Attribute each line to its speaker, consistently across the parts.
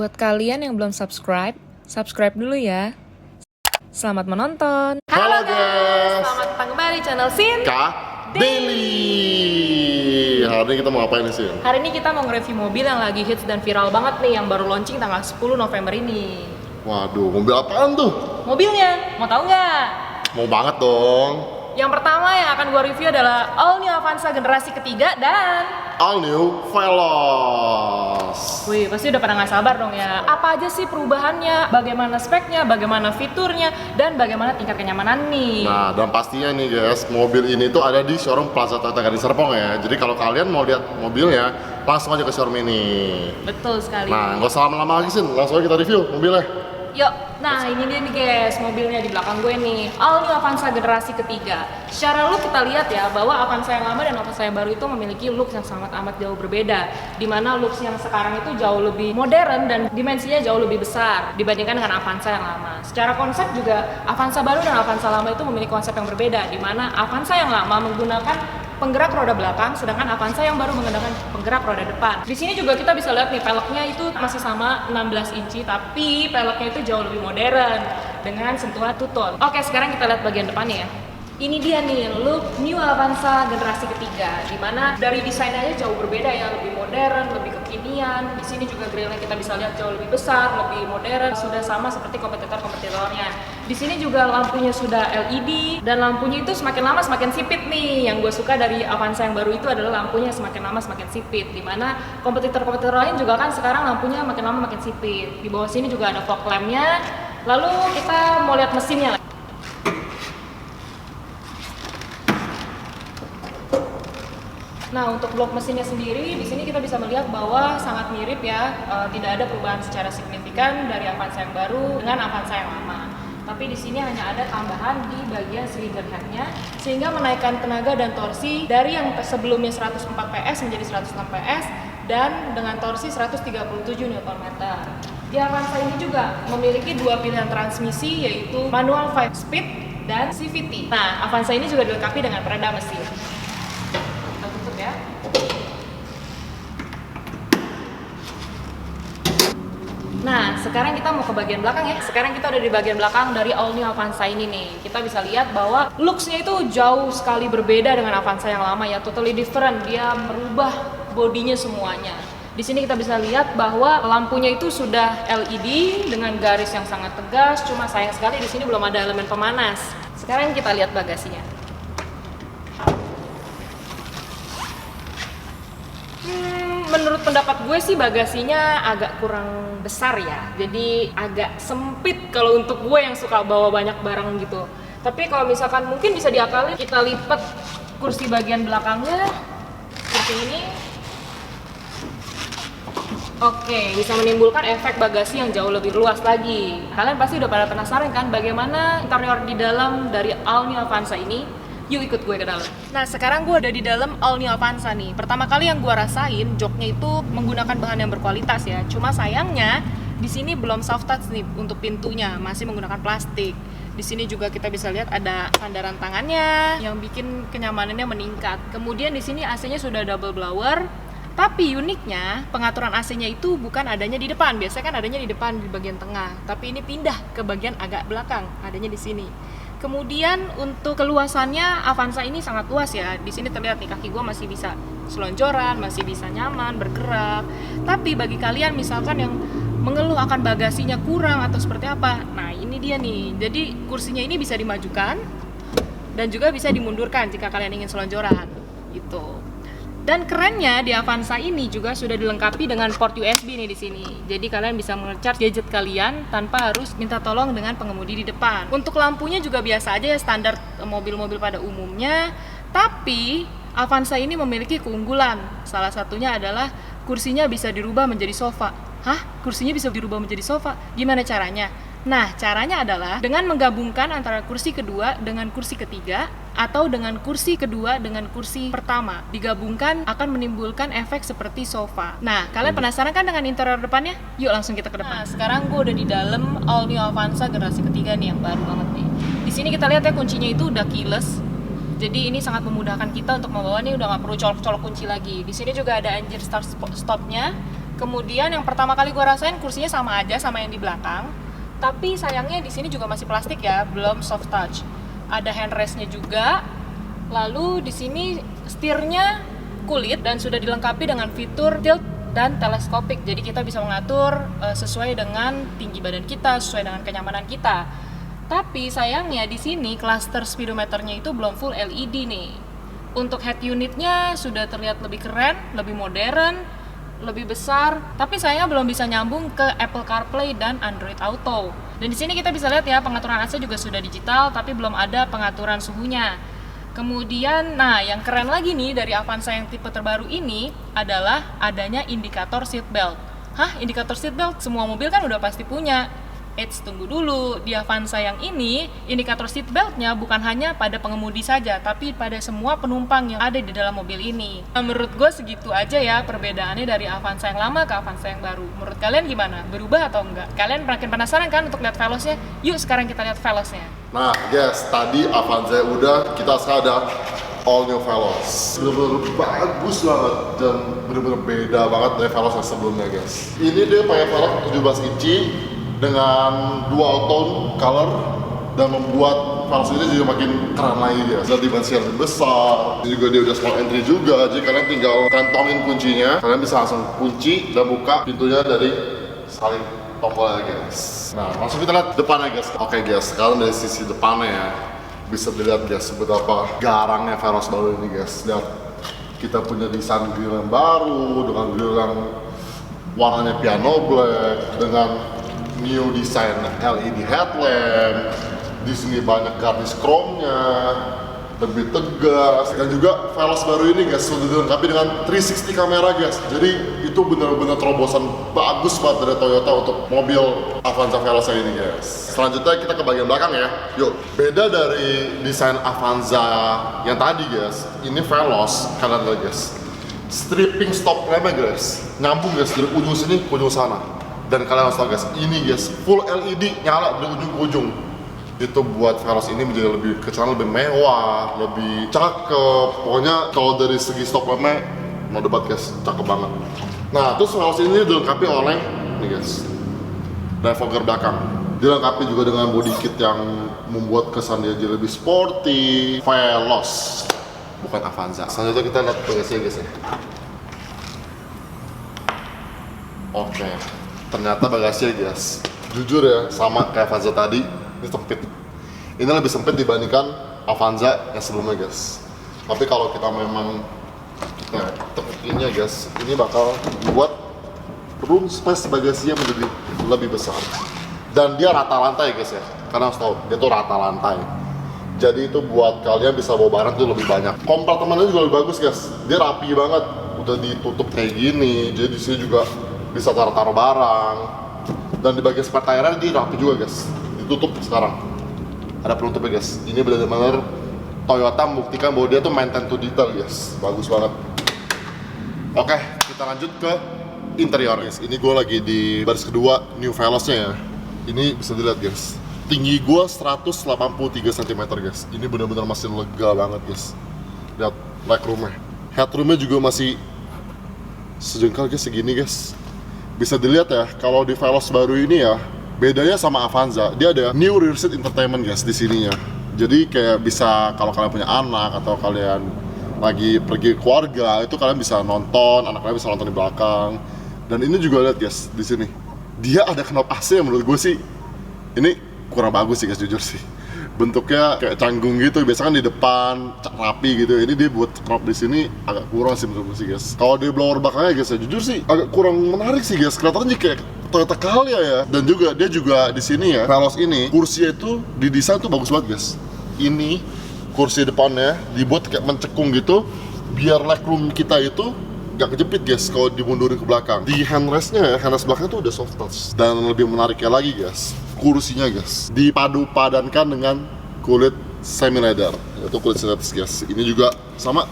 Speaker 1: Buat kalian yang belum subscribe, subscribe dulu ya. Selamat menonton.
Speaker 2: Halo guys,
Speaker 1: Selamat datang kembali di channel Sin
Speaker 2: Kak Daily. Hari ini kita mau ngapain nih Sin?
Speaker 1: Hari ini kita mau nge-review mobil yang lagi hits dan viral banget nih, yang baru launching tanggal 10 November ini.
Speaker 2: Waduh, mobil apaan tuh?
Speaker 1: Mobilnya, mau tahu nggak?
Speaker 2: Mau banget dong.
Speaker 1: Yang pertama yang akan gue review adalah All New Avanza generasi ketiga dan
Speaker 2: All New Veloz.
Speaker 1: wih, pasti udah pada nggak sabar dong ya. Apa aja sih perubahannya, bagaimana speknya, bagaimana fiturnya, dan bagaimana tingkat kenyamanan nih.
Speaker 2: Nah, dan pastinya nih guys, mobil ini tuh ada di showroom Plaza Toyota Gading Serpong ya. Jadi kalau kalian mau lihat mobilnya, langsung aja ke showroom ini.
Speaker 1: Betul sekali.
Speaker 2: Nah, nggak usah lama-lama lagi Sin, langsung aja kita review mobilnya.
Speaker 1: Yuk, nah ini dia nih guys, mobilnya di belakang gue nih, All New Avanza generasi ketiga. Secara look kita lihat ya, bahwa Avanza yang lama dan Avanza yang baru itu memiliki look yang sangat amat jauh berbeda. Dimana look yang sekarang itu jauh lebih modern dan dimensinya jauh lebih besar dibandingkan dengan Avanza yang lama. Secara konsep juga, Avanza baru dan Avanza lama itu memiliki konsep yang berbeda. Dimana Avanza yang lama menggunakan penggerak roda belakang, sedangkan Avanza yang baru menggunakan penggerak roda depan. Di sini juga kita bisa lihat nih, peleknya itu masih sama 16 inci, tapi peleknya itu jauh lebih modern dengan sentuhan two-tone. Oke, sekarang kita lihat bagian depannya ya. Ini dia nih look New Avanza generasi ketiga, dimana dari desainnya jauh berbeda ya, lebih modern, lebih kekinian. Di sini juga grillnya kita bisa lihat jauh lebih besar, lebih modern, sudah sama seperti kompetitor-kompetitornya. Di sini juga lampunya sudah LED dan lampunya itu semakin lama semakin sipit nih. Yang gue suka dari Avanza yang baru itu adalah lampunya semakin lama semakin sipit, dimana kompetitor-kompetitor lain juga kan sekarang lampunya makin lama makin sipit. Di bawah sini juga ada fog lamp-nya. Lalu kita mau lihat mesinnya. Nah, untuk blok mesinnya sendiri, di sini kita bisa melihat bahwa sangat mirip ya, tidak ada perubahan secara signifikan dari Avanza yang baru dengan Avanza yang lama. Tapi di sini hanya ada tambahan di bagian silinder headnya, sehingga menaikkan tenaga dan torsi dari yang sebelumnya 104 PS menjadi 106 PS dan dengan torsi 137 Nm. Di Avanza ini juga memiliki dua pilihan transmisi, yaitu manual 5-speed dan CVT. Nah, Avanza ini juga dilengkapi dengan peredam mesin. Ya. Nah, sekarang kita mau ke bagian belakang ya. Sekarang kita udah di bagian belakang dari All New Avanza ini nih. Kita bisa lihat bahwa looks-nya itu jauh sekali berbeda dengan Avanza yang lama ya. Totally different. Dia merubah bodinya semuanya. Di sini kita bisa lihat bahwa lampunya itu sudah LED dengan garis yang sangat tegas. Cuma sayang sekali di sini belum ada elemen pemanas. Sekarang kita lihat bagasinya. Menurut pendapat gue sih bagasinya agak kurang besar ya, jadi agak sempit kalau untuk gue yang suka bawa banyak barang gitu. Tapi kalau misalkan mungkin bisa diakalin, kita lipat kursi bagian belakangnya seperti ini. Oke, bisa menimbulkan efek bagasi yang jauh lebih luas lagi. Kalian pasti udah pada penasaran kan bagaimana interior di dalam dari All New Avanza ini? Yuk ikut gue ke dalam. Nah, sekarang gue udah di dalam All New Avanza nih. Pertama kali yang gue rasain, joknya itu menggunakan bahan yang berkualitas ya. Cuma sayangnya di sini belum soft touch nih untuk pintunya, masih menggunakan plastik. Di sini juga kita bisa lihat ada sandaran tangannya yang bikin kenyamanannya meningkat. Kemudian di sini AC-nya sudah double blower. Tapi uniknya pengaturan AC-nya itu bukan adanya di depan. Biasanya kan adanya di depan di bagian tengah. Tapi ini pindah ke bagian agak belakang, adanya di sini. Kemudian untuk keluasannya Avanza ini sangat luas ya. Di sini terlihat nih kaki gue masih bisa selonjoran, masih bisa nyaman bergerak. Tapi bagi kalian misalkan yang mengeluh akan bagasinya kurang atau seperti apa, nah ini dia nih. Jadi kursinya ini bisa dimajukan dan juga bisa dimundurkan jika kalian ingin selonjoran. Gitu. Dan kerennya di Avanza ini juga sudah dilengkapi dengan port USB nih di sini. Jadi kalian bisa nge-charge gadget kalian tanpa harus minta tolong dengan pengemudi di depan. Untuk lampunya juga biasa aja ya, standar mobil-mobil pada umumnya. Tapi Avanza ini memiliki keunggulan. Salah satunya adalah kursinya bisa dirubah menjadi sofa. Hah? Kursinya bisa dirubah menjadi sofa? Gimana caranya? Nah, caranya adalah dengan menggabungkan antara kursi kedua dengan kursi ketiga atau dengan kursi kedua dengan kursi pertama. Digabungkan akan menimbulkan efek seperti sofa. Nah, kalian penasaran kan dengan interior depannya? Yuk langsung kita ke depan. Nah, sekarang gue udah di dalam All New Avanza generasi ketiga nih yang baru banget nih. Di sini kita lihat ya kuncinya itu udah keyless. Jadi ini sangat memudahkan kita untuk membawa nih, udah nggak perlu colok-colok kunci lagi. Di sini juga ada engine start stopnya. Kemudian yang pertama kali gue rasain kursinya sama aja sama yang di belakang, tapi sayangnya di sini juga masih plastik ya, belum soft touch. Ada handrestnya juga. Lalu di sini setirnya kulit dan sudah dilengkapi dengan fitur tilt dan teleskopik. Jadi kita bisa mengatur sesuai dengan tinggi badan kita, sesuai dengan kenyamanan kita. Tapi sayangnya di sini cluster speedometernya itu belum full LED nih. Untuk head unitnya sudah terlihat lebih keren, lebih modern, lebih besar. Tapi sayangnya belum bisa nyambung ke Apple CarPlay dan Android Auto. Dan di sini kita bisa lihat ya pengaturan AC juga sudah digital, tapi belum ada pengaturan suhunya. Kemudian, nah yang keren lagi nih dari Avanza yang tipe terbaru ini adalah adanya indikator seatbelt. Hah, indikator seatbelt? Semua mobil kan udah pasti punya. Eits, tunggu dulu, di Avanza yang ini, indikator seatbeltnya bukan hanya pada pengemudi saja, tapi pada semua penumpang yang ada di dalam mobil ini. Nah, menurut gue segitu aja ya perbedaannya dari Avanza yang lama ke Avanza yang baru. Menurut kalian gimana? Berubah atau enggak? Kalian makin penasaran kan untuk lihat velosnya? Yuk sekarang kita lihat velosnya.
Speaker 2: Nah guys, tadi Avanza udah, kita sekarang ada all new Veloz. Bener-bener bagus banget dan bener-bener beda banget dari Veloz yang sebelumnya guys. Ini dia pakai velg 17 inci dengan dual tone color dan membuat Veloz ini jadi makin keren lagi guys. Dan dimensi yang lebih besar. Ini juga dia udah small entry juga, jadi kalian tinggal kantongin kuncinya, kalian bisa langsung kunci dan buka pintunya dari saling tombolnya guys. Nah, langsung kita lihat depannya guys. Oke guys, sekarang dari sisi depannya ya, bisa dilihat guys seberapa garangnya Veloz baru ini guys. Lihat, kita punya desain grill yang baru dengan grill yang warnanya piano black dengan new design LED headlamp. Di sini banyak garis chrome-nya, lebih tegas. Dan juga Veloz baru ini guys sudah dilengkapi dengan 360 kamera guys. Jadi itu benar-benar terobosan bagus banget dari Toyota untuk mobil Avanza Veloz ini guys. Selanjutnya kita ke bagian belakang ya. Yuk, beda dari desain Avanza yang tadi guys, ini Veloz kalian lihat guys. Stripping stop lampnya guys, nyambung guys dari ujung sini ke ujung sana. Dan kalian harus tahu guys, ini guys full LED nyala dari ujung ke ujung. Itu buat Veloz ini menjadi lebih kecenderungan lebih mewah, lebih cakep. Pokoknya kalau dari segi stop lampnya, no debat guys, cakep banget. Nah, terus Veloz ini dilengkapi oleh nih guys, defogger belakang. Dilengkapi juga dengan body kit yang membuat kesan dia jadi lebih sporty. Veloz, bukan Avanza. Selanjutnya kita lihat bagasinya guys ya. Oke, ternyata bagasinya guys, jujur ya, sama kayak Avanza tadi, ini sempit. Ini lebih sempit dibandingkan Avanza yang sebelumnya guys. Tapi kalau kita memang tekukinnya guys, ini bakal membuat room space bagasinya menjadi lebih besar. Dan dia rata lantai guys ya, karena harus tahu dia tuh rata lantai. Jadi itu buat kalian bisa bawa barang tuh lebih banyak. Kompartemennya juga lebih bagus guys, dia rapi banget, udah ditutup kayak gini. Jadi di sini juga bisa taruh barang. Dan di bagian spare tire-nya dia rapi juga guys, ditutup sekarang. Ada penutupnya guys. Ini benar-benar Toyota membuktikan bahwa dia tuh maintain to detail guys. Bagus banget. Oke, kita lanjut ke interior guys. Ini gue lagi di baris kedua new Veloz-nya ya. Ini bisa dilihat guys, tinggi gue 183 cm guys. Ini benar-benar masih lega banget guys. Lihat legroom-nya, headroom-nya juga masih sejengkal guys, segini guys. Bisa dilihat ya, kalau di Veloz baru ini ya, bedanya sama Avanza, dia ada new rear seat entertainment guys di sininya. Jadi kayak bisa kalau kalian punya anak atau kalian lagi pergi keluarga, itu kalian bisa nonton, anak kalian bisa nonton di belakang. Dan ini juga lihat guys di sini, dia ada knop AC yang menurut gue sih ini kurang bagus sih guys, jujur sih. Bentuknya kayak canggung gitu, biasanya kan di depan rapi gitu. Ini dia buat knop di sini agak kurang sih menurut gue sih guys. Kalau di blower belakangnya guys, ya jujur sih agak kurang menarik sih guys. Kelihatannya kayak Toyota Calya ya. Dan juga dia juga di sini ya, Veloz ini kursinya itu didesain tuh bagus banget guys. Ini kursi depannya dibuat kayak mencekung gitu, biar legroom kita itu gak kejepit guys kalau dimundurin ke belakang. Di handrestnya ya, handrest belakang tuh udah soft touch. Dan lebih menariknya lagi guys, kursinya guys dipadu padankan dengan kulit semi leather, yaitu kulit sintetis guys. Ini juga sama,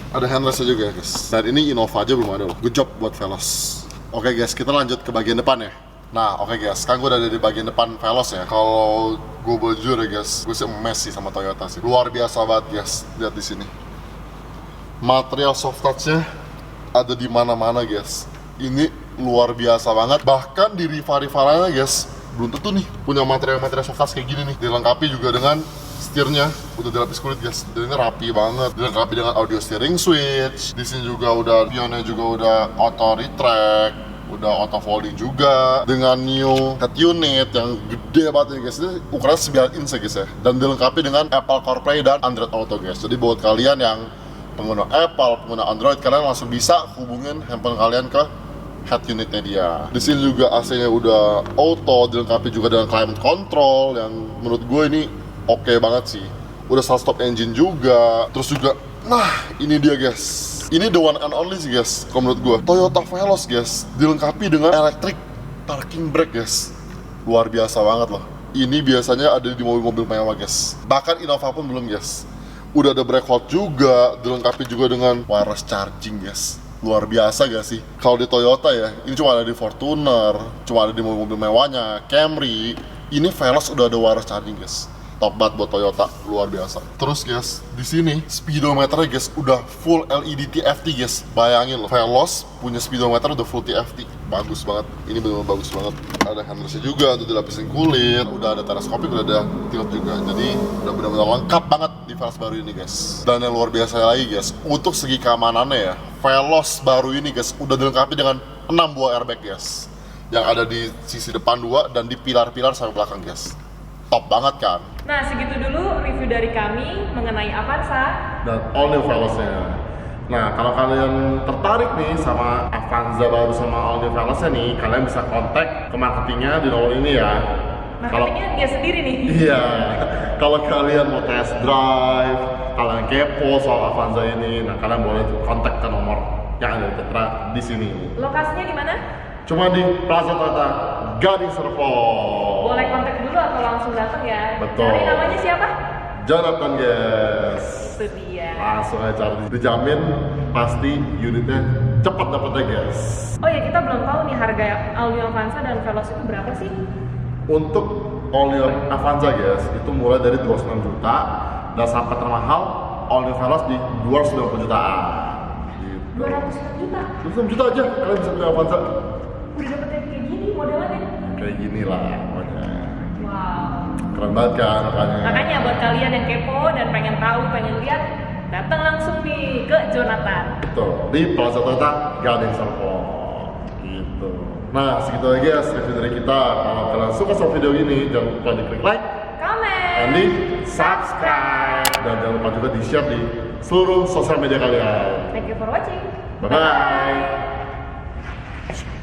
Speaker 2: ada handrestnya juga guys. Dan ini Innova aja belum ada loh. Good job buat Veloz. Oke guys, kita lanjut ke bagian depan ya. Nah oke guys, sekarang gue udah ada di bagian depan Veloz ya. Kalau gue bujur ya guys, gue sih emes sih sama Toyota sih. Luar biasa banget guys, lihat di sini. Material soft touch-nya ada di mana-mana guys. Ini luar biasa banget. Bahkan di rival-rivalnya guys, belum tentu nih punya material-material soft touch kayak gini nih. Dilengkapi juga dengan setirnya udah dilapis kulit guys. Dan ini rapi banget. Dilengkapi dengan audio steering switch. Di sini juga udah pionnya juga udah auto retract, udah auto folding juga dengan new head unit yang gede banget ya guys. Ini ukuran 9 inch ya guys ya. Dan dilengkapi dengan Apple CarPlay dan Android Auto guys. Jadi buat kalian yang pengguna Apple, pengguna Android, kalian langsung bisa hubungin handphone kalian ke head unitnya dia. Di sini juga AC-nya udah auto, dilengkapi juga dengan climate control yang menurut gue ini oke banget sih. Udah start stop engine juga. Terus juga, nah ini dia guys. Ini the one and only sih guys, kalau menurut gue. Toyota Veloz guys, dilengkapi dengan electric parking brake guys. Luar biasa banget loh. Ini biasanya ada di mobil-mobil mewah guys. Bahkan Innova pun belum guys. Udah ada brake hold juga, dilengkapi juga dengan wireless charging guys. Luar biasa gak sih? Kalau di Toyota ya, ini cuma ada di Fortuner, cuma ada di mobil-mobil mewahnya, Camry. Ini Veloz udah ada wireless charging guys. Top banget buat Toyota, luar biasa. Terus guys, di sini speedometernya guys udah full LED TFT guys. Bayangin loh, Veloz punya speedometer udah full TFT. Bagus banget, ini benar-benar bagus banget. Ada handlers juga, udah dilapisin kulit, udah ada teleskopik, udah ada tilt juga. Jadi udah benar-benar lengkap banget di Veloz baru ini guys. Dan yang luar biasa lagi guys, untuk segi keamanannya ya, Veloz baru ini guys udah dilengkapi dengan 6 buah airbag guys. Yang ada di sisi depan 2 dan di pilar-pilar sampai belakang guys. Top banget kan?
Speaker 1: Nah, segitu dulu review dari kami mengenai Avanza
Speaker 2: Dan all new Veloznya. Nah, kalau kalian tertarik nih sama Avanza baru sama all new Veloznya nih, kalian bisa kontak ke marketingnya di nomor ini ya.
Speaker 1: marketingnya dia sendiri nih.
Speaker 2: Iya, kalau kalian mau test drive, kalian kepo soal Avanza ini, nah kalian boleh kontak ke nomor yang ada tertera di sini.
Speaker 1: Lokasinya di mana?
Speaker 2: Cuma di Plaza Toyota Gading Serpong.
Speaker 1: Boleh kontak dulu atau langsung datang ya.
Speaker 2: Betul.
Speaker 1: Cari namanya siapa?
Speaker 2: Jonathan guys.
Speaker 1: Itu dia.
Speaker 2: Langsung aja cari, dijamin pasti unitnya cepat dapetnya guys.
Speaker 1: Oh ya, kita belum tahu nih harga all new Avanza dan Veloz itu berapa sih?
Speaker 2: Untuk all new Avanza guys, itu mulai dari 29 juta dan sampai termahal all new Veloz di 290 jutaan. Gitu.
Speaker 1: 206 juta.
Speaker 2: 290 juta aja kalian bisa beli Avanza.
Speaker 1: Udah dapet yang kayak gini modelannya.
Speaker 2: Kayak gini lah pokoknya.
Speaker 1: Wow.
Speaker 2: Keren banget kan makanya.
Speaker 1: Makanya buat kalian yang kepo dan pengen tahu, pengen lihat, datang langsung nih ke Jonathan.
Speaker 2: Betul, di Plaza Toyota Gading Serpong. Gitu. Nah, segitu aja guys review dari kita. Kalau kalian suka sama video ini, jangan lupa di klik like,
Speaker 1: Comment,
Speaker 2: and di subscribe. Dan jangan lupa juga di share di seluruh sosial media kalian.
Speaker 1: Thank you for watching.
Speaker 2: Bye-bye.